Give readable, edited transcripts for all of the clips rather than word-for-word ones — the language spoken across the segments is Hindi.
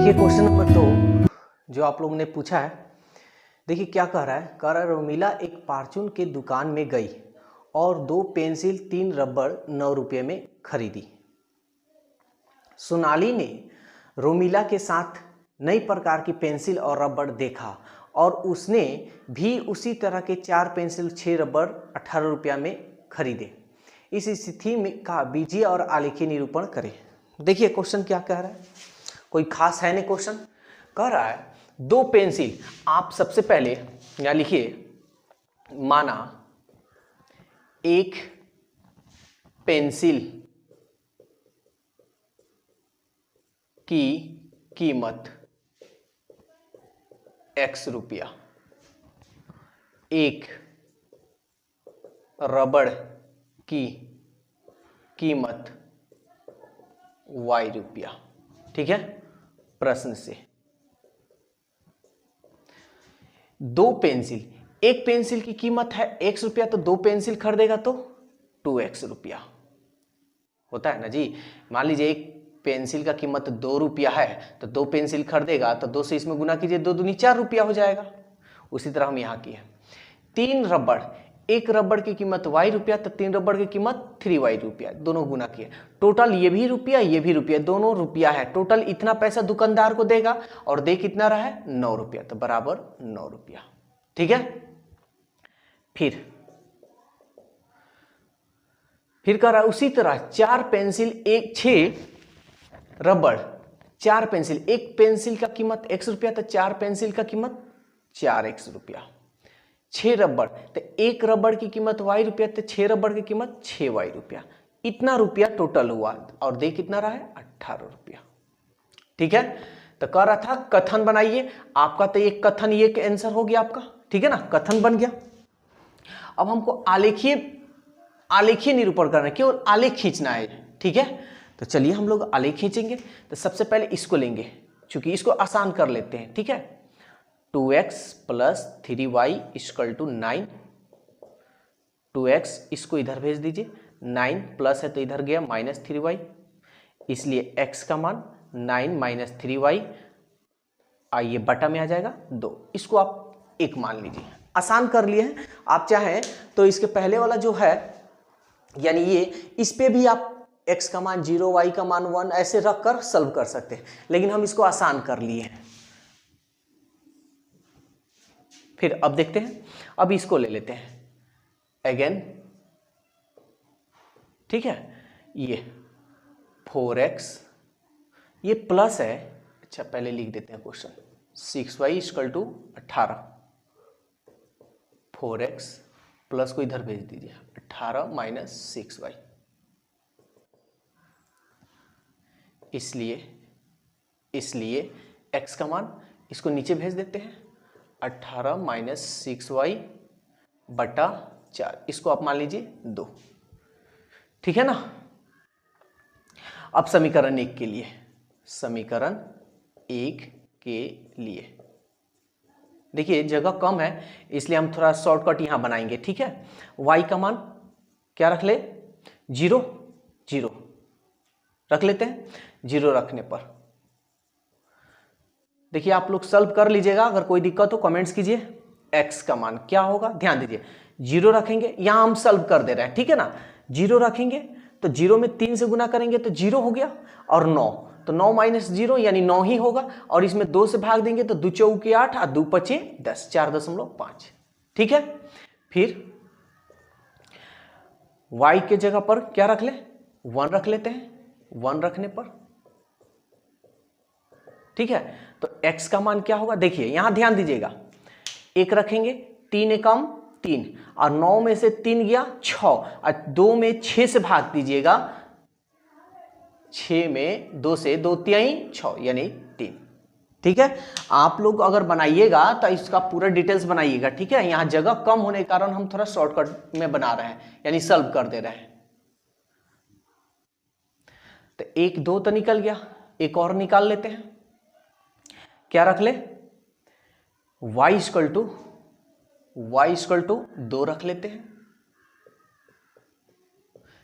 देखिए क्वेश्चन नंबर 2 जो आप लोगों ने पूछा है। देखिए क्या कह रहा है, रोमिला एक फार्चून के दुकान में गई और 2 पेंसिल 3 रबड़ 9 रुपये में खरीदी। सोनाली ने रोमिला के साथ नई प्रकार की पेंसिल और रबड़ देखा और उसने भी उसी तरह के 4 पेंसिल 6 रबड़ 18 रुपया में खरीदे। इस स्थिति में का बीजीय और आलेखीय निरूपण करें। देखिए क्वेश्चन क्या कह रहा है, कोई खास है नहीं। क्वेश्चन कह रहा है 2 पेंसिल, आप सबसे पहले यहाँ लिखिए, माना एक पेंसिल की कीमत X रुपया, एक रबड़ की कीमत Y रुपया। ठीक है, प्रश्न से 2 पेंसिल, एक पेंसिल की कीमत है X रुपया, तो 2 पेंसिल खरीदेगा तो 2X रुपया होता है ना जी। मान लीजिए एक पेंसिल का कीमत 2 रुपया है, तो 2 पेंसिल खरीदेगा तो 2 से इसमें गुना कीजिए, 2 दूनी 4 रुपया हो जाएगा। उसी तरह हम यहाँ किए 3 रबड़, एक रबड़ की कीमत Y रुपया, तो 3 रबड़ की कीमत 3Y रुपया, दोनों गुना किए। टोटल ये भी रुपया, दोनों रुपया है। टोटल इतना पैसा दुकानदार को देगा और दे कितना रहा है 9 रुपया, तो बराबर 9 रुपया। ठीक है, फिर कह रहा है उसी तरह 4 पेंसिल 6 रबड़ 4 पेंसिल, एक पेंसिल का कीमत X रुपया, तो 4 पेंसिल का कीमत 4X रुपया। 6 रबड़, तो एक रबड़ की कीमत Y रुपया, तो 6 रबड़ की कीमत 6Y रुपया। इतना रुपया टोटल हुआ और दे कितना रहा है 18 रुपया। ठीक है, तो कह रहा था कथन बनाइए। आपका तो एक कथन, ये आंसर हो गया आपका। ठीक है ना, कथन बन गया। अब हमको आलेखीय निरूपण करना है, केवल आलेख खींचना है। ठीक है, तो चलिए हम लोग आलेख खींचेंगे। तो सबसे पहले इसको लेंगे, क्योंकि इसको आसान कर लेते हैं। ठीक है, 2x plus 3y equal to 9। 2x इसको इधर भेज दीजिए, 9 प्लस है तो इधर गया माइनस 3y, इसलिए x का मान 9 माइनस 3y, आइए बटा में आ जाएगा 2। इसको आप 1 मान लीजिए, आसान कर लिए हैं। आप चाहें तो इसके पहले वाला जो है, यानी ये, इस पे भी आप x का मान 0, y का मान 1 ऐसे रख कर सॉल्व कर सकते हैं, लेकिन हम इसको आसान कर लिए हैं। फिर अब देखते हैं, अब इसको ले लेते हैं अगेन। ठीक है, ये 4x, ये प्लस है। अच्छा पहले लिख देते हैं question, 6y equal to 18। 4x plus को इधर भेज दीजिए, 18 माइनस 6y, इसलिए x का मान इसको नीचे भेज देते हैं, 18 माइनस 6y बटा 4, इसको आप मान लीजिए 2। ठीक है ना। अब समीकरण 1 के लिए, समीकरण 1 के लिए देखिए जगह कम है, इसलिए हम थोड़ा शॉर्टकट यहां बनाएंगे। ठीक है, y का मान क्या रख ले, 0 रख लेते हैं। 0 रखने पर देखिए आप लोग सॉल्व कर लीजिएगा, अगर कोई दिक्कत हो कमेंट्स कीजिए। x का मान क्या होगा, ध्यान दीजिए 0 रखेंगे, यहां हम सॉल्व कर दे रहे हैं। ठीक है ना, 0 रखेंगे तो 0 में 3 से गुना करेंगे तो 0 हो गया, और 9, तो 9 माइनस 0 यानी 9 ही होगा, और इसमें 2 से भाग देंगे तो 2 चौके 8 और 2 पचे 10, 4.5। ठीक है, फिर y के जगह पर क्या रख ले, 1 रख लेते हैं। 1 रखने पर ठीक है, तो x का मान क्या होगा, देखिए यहां ध्यान दीजिएगा, 1 रखेंगे, 3 एकम 3, और 9 में से 3 गया 6, और 2 में 6 से भाग दीजिएगा, 6 में 2 से 2 तिहाई 6 यानी 3। ठीक है, आप लोग अगर बनाइएगा तो इसका पूरा डिटेल्स बनाइएगा। ठीक है, यहां जगह कम होने के कारण हम थोड़ा शॉर्टकट में बना रहे हैं, यानी सॉल्व कर दे रहे हैं। तो 1 2 तो निकल गया, एक और निकाल लेते हैं। क्या रख ले, y इक्वल टू 2 रख लेते हैं।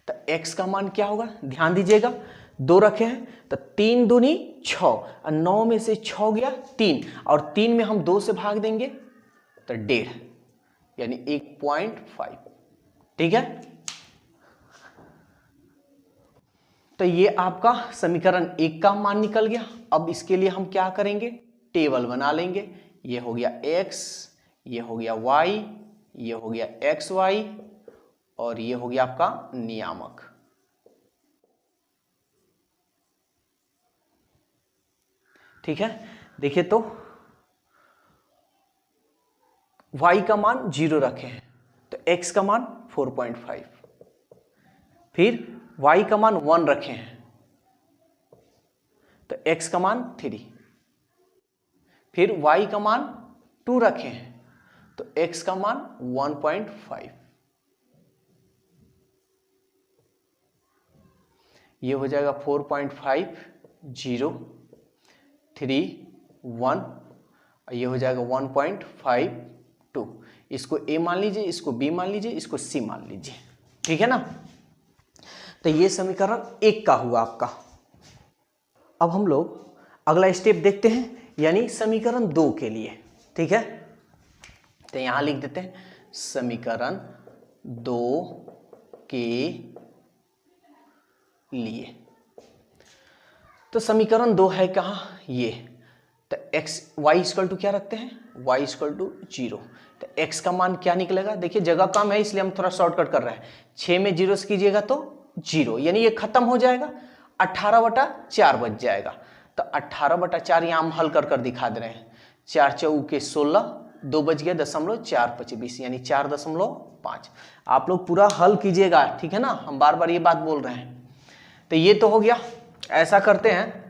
तो x का मान क्या होगा, ध्यान दीजिएगा, 2 रखे हैं तो 3 दूनी 6 और 9 में से 6 गया 3 और 3 में हम 2 से भाग देंगे तो 1.5 यानी 1.5। ठीक है, तो ये आपका समीकरण 1 का मान निकल गया। अब इसके लिए हम क्या करेंगे, टेबल बना लेंगे। ये हो गया x, ये हो गया y, ये हो गया xy और ये हो गया आपका नियामक। ठीक है, देखिए तो y का मान 0 रखे हैं तो x का मान 4.5, फिर y का मान 1 रखे हैं तो x का मान 3, फिर y का मान 2 रखे हैं तो x का मान 1.5। ये हो जाएगा 4.5 0 3 1, ये हो जाएगा 1.52। इसको a मान लीजिए, इसको b मान लीजिए, इसको c मान लीजिए। ठीक है ना, तो ये समीकरण 1 का हुआ आपका। अब हम लोग अगला स्टेप देखते हैं, यानी समीकरण 2 के लिए। ठीक है, तो यहां लिख देते हैं समीकरण 2 के लिए। तो समीकरण 2 है कहां, ये तो x y इक्वल टू क्या रखते हैं, y इक्वल टू 0। तो x का मान क्या निकलेगा, देखिए जगह कम है इसलिए हम थोड़ा शॉर्टकट कर रहे हैं। 6 में 0 से कीजिएगा तो 0, यानी ये खत्म हो जाएगा, 18/4 बच जाएगा। तो 18/4 यहाँ हम हल कर दिखा दे रहे हैं। 4 चौके 16, 2 बच गया 0.425 यानी 4.5। आप लोग पूरा हल कीजिएगा, ठीक है ना, हम बार बार ये बात बोल रहे हैं। तो ये तो हो गया। ऐसा करते हैं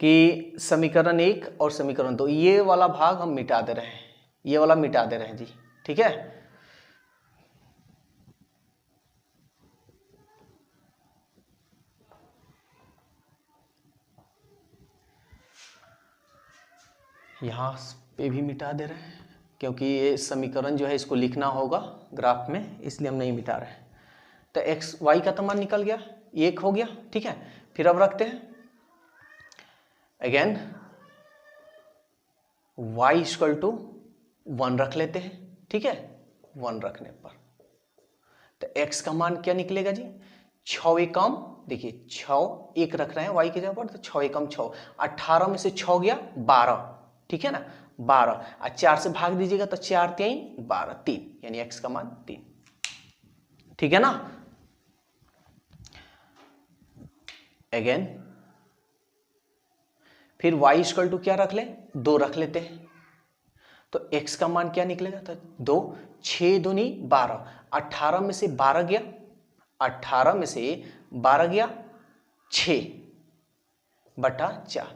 कि समीकरण 1 और समीकरण 2 ये वाला भाग हम मिटा दे रहे हैं, ये वाला मिटा दे रहे हैं जी। ठीक है, यहाँ पे भी मिटा दे रहे हैं क्योंकि ये समीकरण जो है इसको लिखना होगा ग्राफ में, इसलिए हम नहीं मिटा रहे हैं। तो x y का तो मान निकल गया, 1 हो गया। ठीक है, फिर अब रखते हैं अगेन y इक्वल टू 1 रख लेते हैं। ठीक है, 1 रखने पर तो x का मान क्या निकलेगा जी, 6 एकम, देखिए 6 1 रख रहे हैं y की जगह पर, तो 6 एकम 6, 18 में से 6 गया 12। ठीक है ना, 12 और 4 से भाग दीजिएगा तो 4 3 12 3, यानी x का मान 3। ठीक है ना, अगेन फिर y इक्वल टू क्या रख लें, 2 रख लेते हैं। तो x का मान क्या निकलेगा, तो 2 6 दूनी 12, 18 में से 12 गया, 18 में से 12 गया 6/4।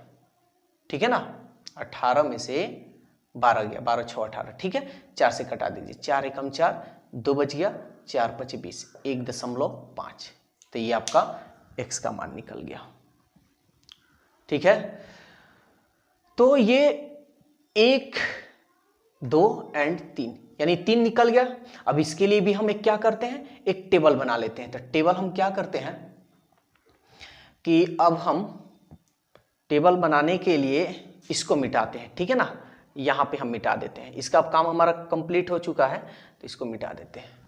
ठीक है ना, 18 में से 12 गया, 12 6 18। ठीक है, 4 से कटा दीजिए, 4 एकम 4, 2 बच गया, 4 5 20, 1.5। तो ये आपका x का मान निकल गया। ठीक है, तो ये 1 2 एंड 3 यानी 3 निकल गया। अब इसके लिए भी हम एक क्या करते हैं, एक टेबल बना लेते हैं। तो टेबल हम क्या करते हैं कि अब हम टेबल बनाने के लिए इसको मिटाते हैं। ठीक है ना, यहां पे हम मिटा देते हैं, इसका काम हमारा कंप्लीट हो चुका है तो इसको मिटा देते हैं।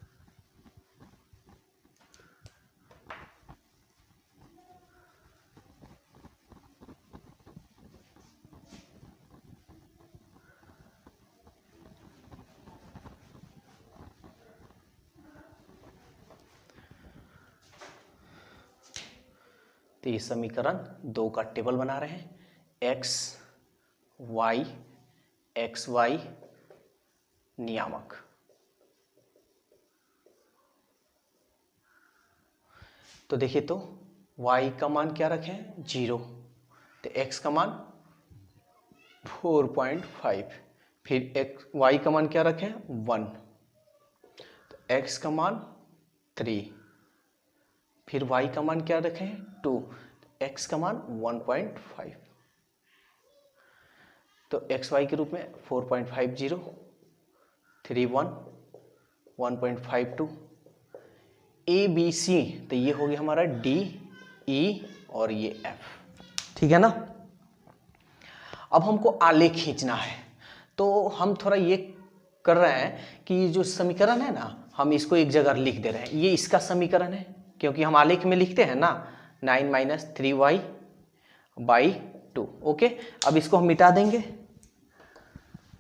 तो ये समीकरण 2 का टेबल बना रहे हैं, x y x y नियामक। तो देखिए तो y का मान क्या रखें 0, तो x का मान 4.5, फिर y का मान क्या रखें 1, तो x का मान 3, फिर y का मान क्या रखें 2, x का मान 1.5। तो एक्स वाई के रूप में 4.50 3 1 1.52 ए बी सी, तो ये हो गया हमारा डी E और ये F, ठीक है ना। अब हमको आलेख खींचना है, तो हम थोड़ा ये कर रहे हैं कि जो समीकरण है ना, हम इसको एक जगह लिख दे रहे हैं। ये इसका समीकरण है, क्योंकि हम आलेख में लिखते हैं ना 9 - 3y/2। ओके, अब इसको हम मिटा देंगे,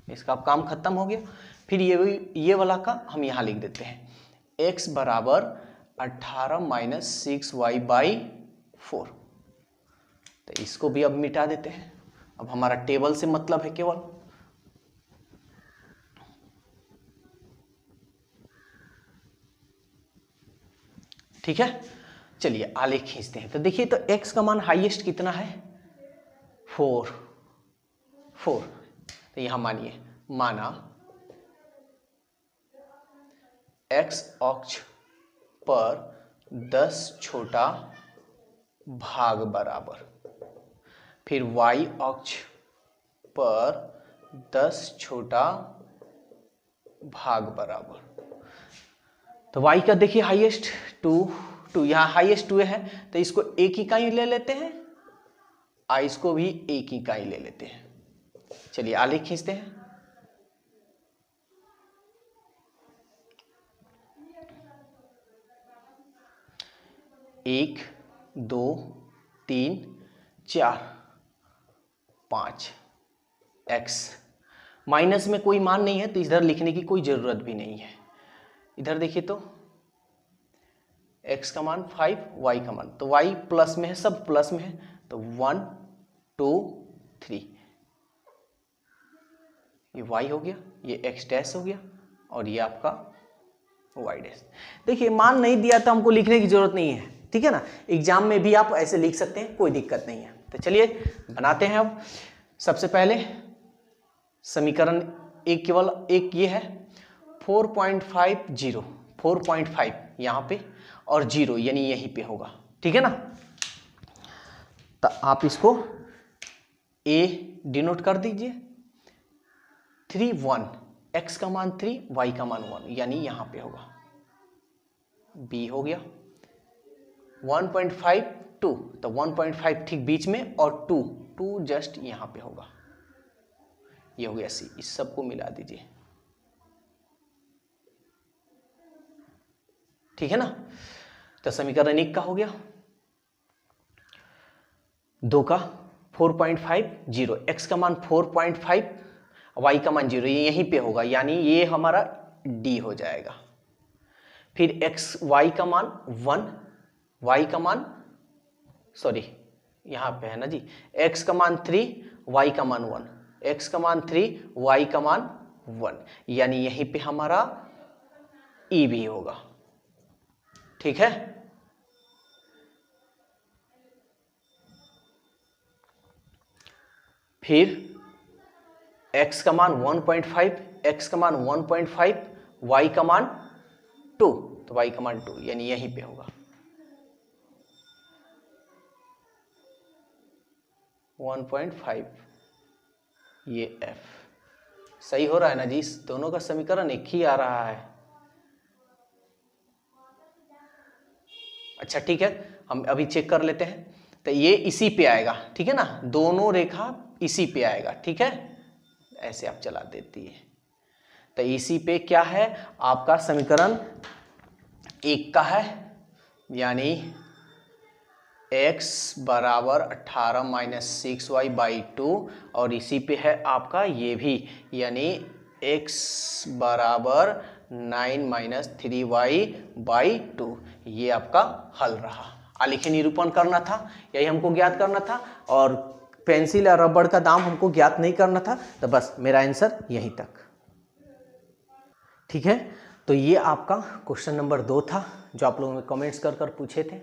इसका अब काम खत्म हो गया। फिर ये वाला का हम यहाँ लिख देते हैं, x बराबर 18 - 6y/4। तो इसको भी अब मिटा देते हैं। अब हमारा टेबल से मतलब है केवल, ठीक है। चलिए आलेख खींचते हैं। तो देखिए, तो x का मान हाईएस्ट कितना है, 4। तो यहां मानिए, माना x अक्ष पर 10 छोटा भाग बराबर, फिर y अक्ष पर 10 छोटा भाग बराबर। तो y का देखिए हाईएस्ट 2, यहाँ हाईएस्ट 2 है, तो इसको एक इकाई ले लेते हैं, इसको भी एक इकाई ले लेते हैं। चलिए आलेख खींचते हैं। एक, 2, 3, 4, 5 x। माइनस में कोई मान नहीं है, तो इधर लिखने की कोई जरूरत भी नहीं है। इधर देखिए, तो x का मान 5, y का मान, तो y प्लस में है, सब प्लस में है, तो 1, 2, 3, ये y हो गया, ये x डैश हो गया, और ये आपका y डैश। देखिए, मान नहीं दिया तो हमको लिखने की जरूरत नहीं है, ठीक है ना। एग्जाम में भी आप ऐसे लिख सकते हैं, कोई दिक्कत नहीं है। तो चलिए बनाते हैं। अब सबसे पहले समीकरण एक, केवल एक ये है 4.50, 4.5 यहाँ पे और 0 यानी यहीं पे होगा, ठीक है ना। तो आप इसको a डिनोट कर दीजिए। 3, 1, x का मान 3, y का मान 1 यानी यहां पे होगा। b हो गया 1.5, 2, तो 1.5 ठीक बीच में, और 2 जस्ट यहां पे होगा। ये हो गया c। इस सबको मिला दीजिए, ठीक है ना। तो समीकरण 1 का हो गया। 2 का 4.5, 0, x का मान 4.5, y का मान 0, ये यहीं पे होगा, यानी ये हमारा d हो जाएगा। फिर y का मान 1, y का मान, सॉरी यहाँ पे है ना जी, x का मान 3, y का मान 1, x का मान 3, y का मान 1, यानी यहीं पे हमारा e भी होगा, ठीक है। फिर x का मान 1.5, x का मान 1.5, y का मान 2, तो y का मान 2 यानी यहीं पे होगा। 1.5 ये f सही हो रहा है ना जी। इस दोनों का समीकरण एक ही आ रहा है। अच्छा ठीक है, हम अभी चेक कर लेते हैं। तो ये इसी पे आएगा, ठीक है ना, दोनों रेखा इसी पे आएगा, ठीक है। ऐसे आप चला देती है, तो इसी पे क्या है आपका समीकरण 1 का है, यानी x बराबर 18 - 6y/2, और इसी पे है आपका ये भी, यानी x बराबर 9 - 3y/2। ये आपका हल रहा। आलेखी निरूपण करना था, यही हमको ज्ञात करना था, और पेंसिल या रबड़ का दाम हमको ज्ञात नहीं करना था। तो बस मेरा आंसर यहीं तक, ठीक है। तो ये आपका क्वेश्चन नंबर 2 था, जो आप लोगों ने कमेंट्स कर पूछे थे।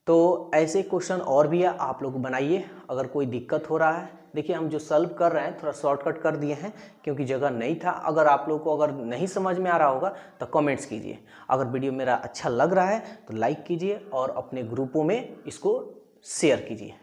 तो ऐसे क्वेश्चन और भी है, आप लोग बनाइए। अगर कोई दिक्कत हो रहा है, देखिए हम जो सॉल्व कर रहे हैं थोड़ा शॉर्टकट कर दिए हैं, क्योंकि जगह नहीं था। अगर आप लोग को अगर नहीं समझ में आ रहा होगा तो कमेंट्स कीजिए। अगर वीडियो मेरा अच्छा लग रहा है तो लाइक कीजिए, और अपने ग्रुपों में इसको शेयर कीजिए।